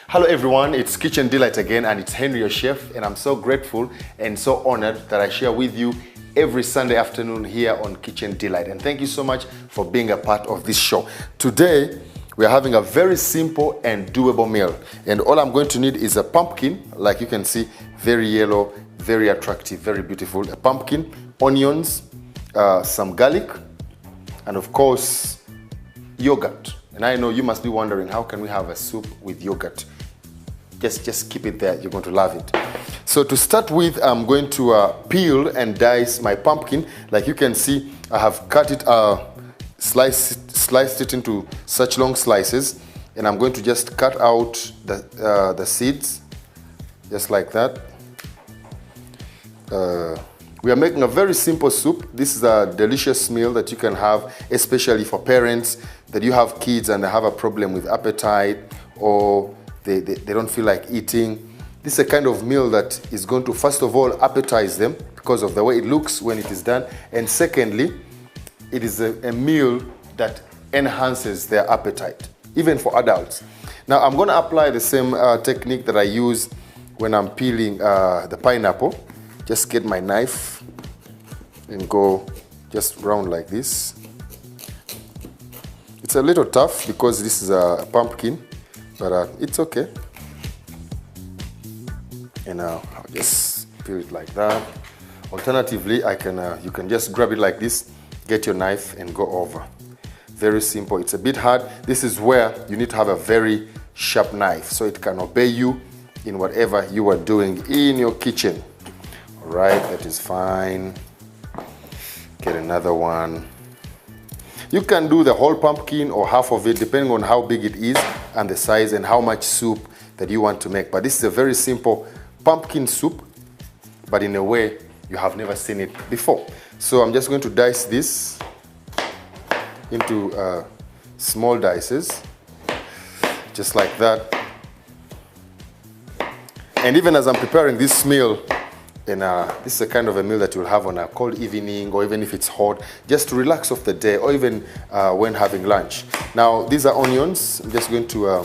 Hello everyone, it's Kitchen Delight again, and it's Henry, your chef, and I'm so grateful and so honored that I share with you every Sunday afternoon here on Kitchen Delight. And thank you so much for being a part of this show. Today, we are having a very simple and doable meal. And all I'm going to need is a pumpkin, like you can see, very yellow, very attractive, very beautiful. A pumpkin, onions, some garlic, and of course, yogurt. And I know you must be wondering, how can we have a soup with yogurt? Just keep it there, you're going to love it. So to start with, I'm going to peel and dice my pumpkin. Like you can see, I have cut it, sliced it into such long slices, and I'm going to just cut out the seeds, just like that. We are making a very simple soup. This is a delicious meal that you can have, especially for parents that you have kids and they have a problem with appetite, or they don't feel like eating. This is a kind of meal that is going to, first of all, appetize them because of the way it looks when it is done. And secondly, it is a meal that enhances their appetite, even for adults. Now, I'm going to apply the same technique that I use when I'm peeling the pineapple. Just get my knife and go just round like this. It's a little tough because this is a pumpkin, but it's okay. And I'll just peel it like that. Alternatively, you can just grab it like this, get your knife and go over. Very simple. It's a bit hard. This is where you need to have a very sharp knife so it can obey you in whatever you are doing in your kitchen. All right, that is fine. Get another one. You can do the whole pumpkin or half of it, depending on how big it is and the size and how much soup that you want to make. But this is a very simple pumpkin soup, but in a way you have never seen it before. So I'm just going to dice this into small dices, just like that. And even as I'm preparing this meal, and this is a kind of a meal that you'll have on a cold evening, or even if it's hot, just to relax off the day, or even when having lunch. Now, these are onions. I'm just going to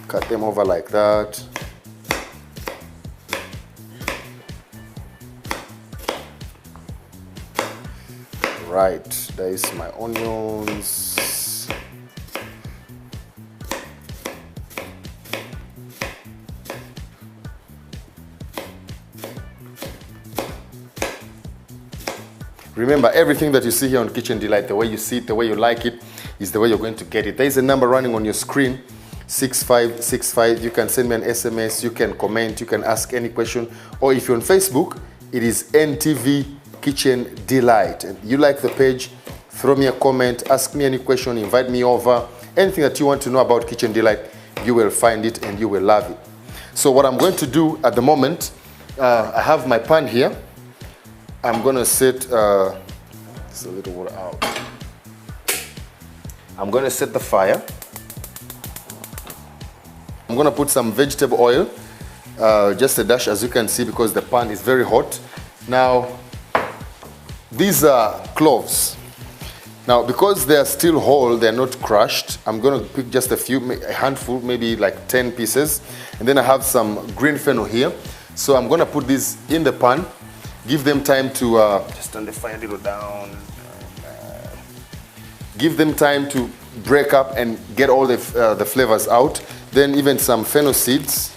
cut them over like that. Right, there is my onions. Remember, everything that you see here on Kitchen Delight, the way you see it, the way you like it, is the way you're going to get it. There is a number running on your screen, 6565. You can send me an SMS, you can comment, you can ask any question. Or if you're on Facebook, it is NTV Kitchen Delight. And you like the page, throw me a comment, ask me any question, invite me over. Anything that you want to know about Kitchen Delight, you will find it and you will love it. So what I'm going to do at the moment, I have my pan here. I'm gonna set, it's a little water out. I'm gonna set the fire. I'm gonna put some vegetable oil, just a dash, as you can see, because the pan is very hot. Now, these are cloves. Now, because they are still whole, they're not crushed, I'm gonna pick just a handful, maybe like 10 pieces. And then I have some green fennel here. So I'm gonna put these in the pan. Give them time to, just turn the fire a little down. Give them time to break up and get all the flavors out. Then even some fennel seeds.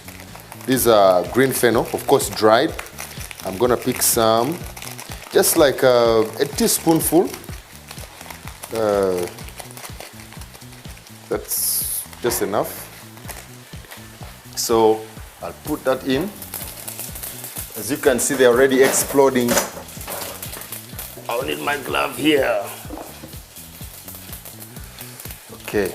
These are green fennel, of course dried. I'm gonna pick some, just like a teaspoonful. That's just enough. So I'll put that in. As you can see, they're already exploding. I'll need my glove here. Okay.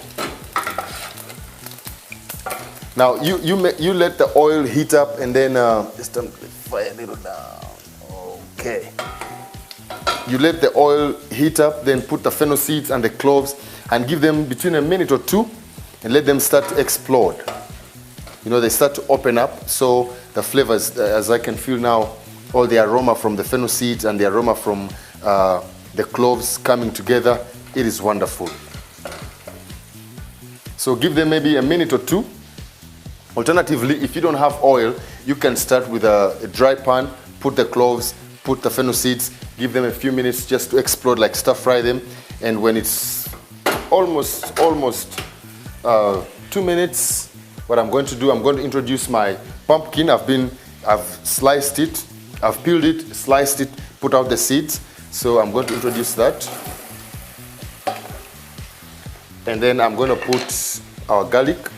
Now you let the oil heat up and then just turn the fire a little down. Okay. You let the oil heat up, then put the fennel seeds and the cloves and give them between a minute or two and let them start to explode. You know, they start to open up, so the flavors, as I can feel now, all the aroma from the fennel seeds and the aroma from the cloves coming together, it is wonderful. So give them maybe a minute or two, Alternatively, if you don't have oil, you can start with a dry pan, put the cloves, put the fennel seeds, give them a few minutes just to explode, like stir fry them. And when it's almost 2 minutes, what I'm going to do, I'm going to introduce my pumpkin. I've sliced it, I've peeled it, sliced it, put out the seeds. So I'm going to introduce that. And then I'm going to put our garlic.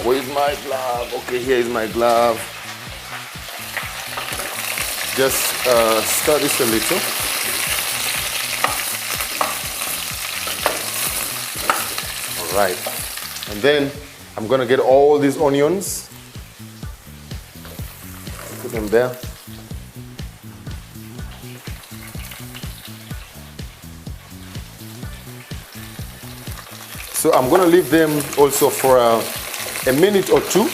Where is my glove? Okay, here is my glove. Just stir this a little. All right. And then I'm going to get all these onions. Put them there. So I'm going to leave them also for a minute or two,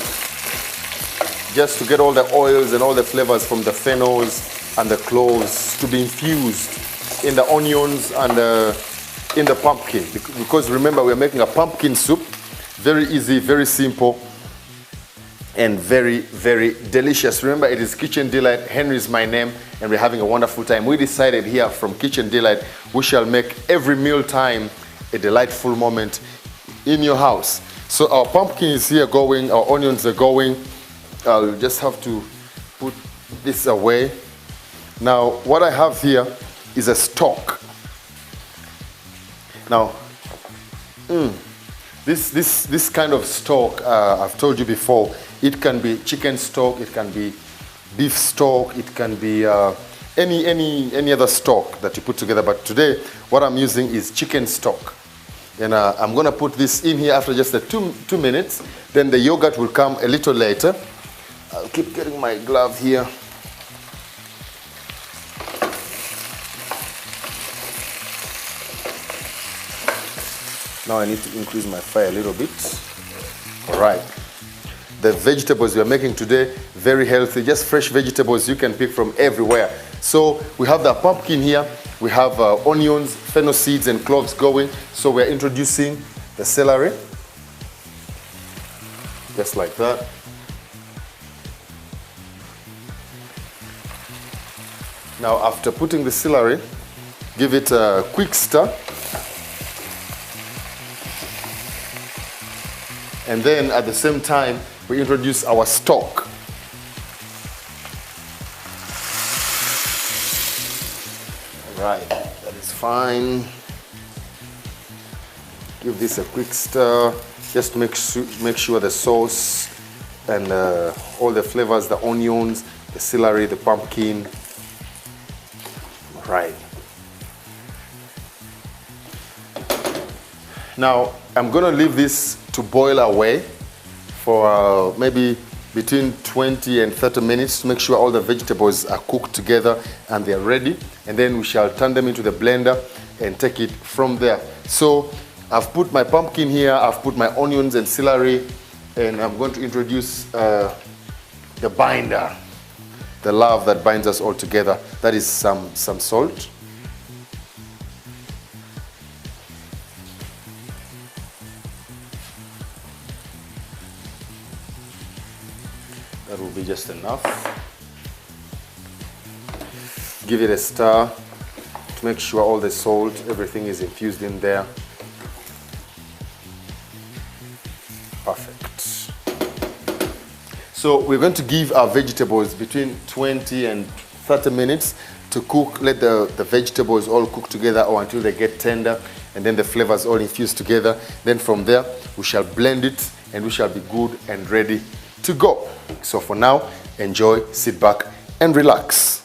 just to get all the oils and all the flavors from the fennels and the cloves to be infused in the onions and in the pumpkin. Because remember, we're making a pumpkin soup. Very easy, very simple, and very, very delicious. Remember, it is Kitchen Delight. Henry is my name, and we're having a wonderful time. We decided here from Kitchen Delight, we shall make every meal time a delightful moment in your house. So our pumpkin is here going, our onions are going. I'll just have to put this away. Now, what I have here is a stock. Now, this kind of stock, I've told you before, it can be chicken stock, it can be beef stock, it can be any other stock that you put together. But today, what I'm using is chicken stock. And I'm going to put this in here after just 2 minutes. Then the yogurt will come a little later. I'll keep getting my glove here. Now I need to increase my fire a little bit. All right. The vegetables we are making today, very healthy, just fresh vegetables you can pick from everywhere. So we have the pumpkin here. We have onions, fennel seeds, and cloves going. So we're introducing the celery, just like that. Now, after putting the celery, give it a quick stir. And then at the same time, we introduce our stock. Right, that is fine. Give this a quick stir, just to make sure the sauce and all the flavors, the onions, the celery, the pumpkin. Right. Now, I'm going to leave this to boil away for maybe between 20 and 30 minutes to make sure all the vegetables are cooked together and they're ready. And then we shall turn them into the blender and take it from there. So I've put my pumpkin here, I've put my onions and celery, and I'm going to introduce the binder, the love that binds us all together. That is some salt. That will be just enough. Give it a stir to make sure all the salt, everything is infused in there. Perfect. So we're going to give our vegetables between 20 and 30 minutes to cook. Let the vegetables all cook together or until they get tender, and then the flavors all infused together. Then from there, we shall blend it and we shall be good and ready to go. So for now, enjoy, sit back and relax.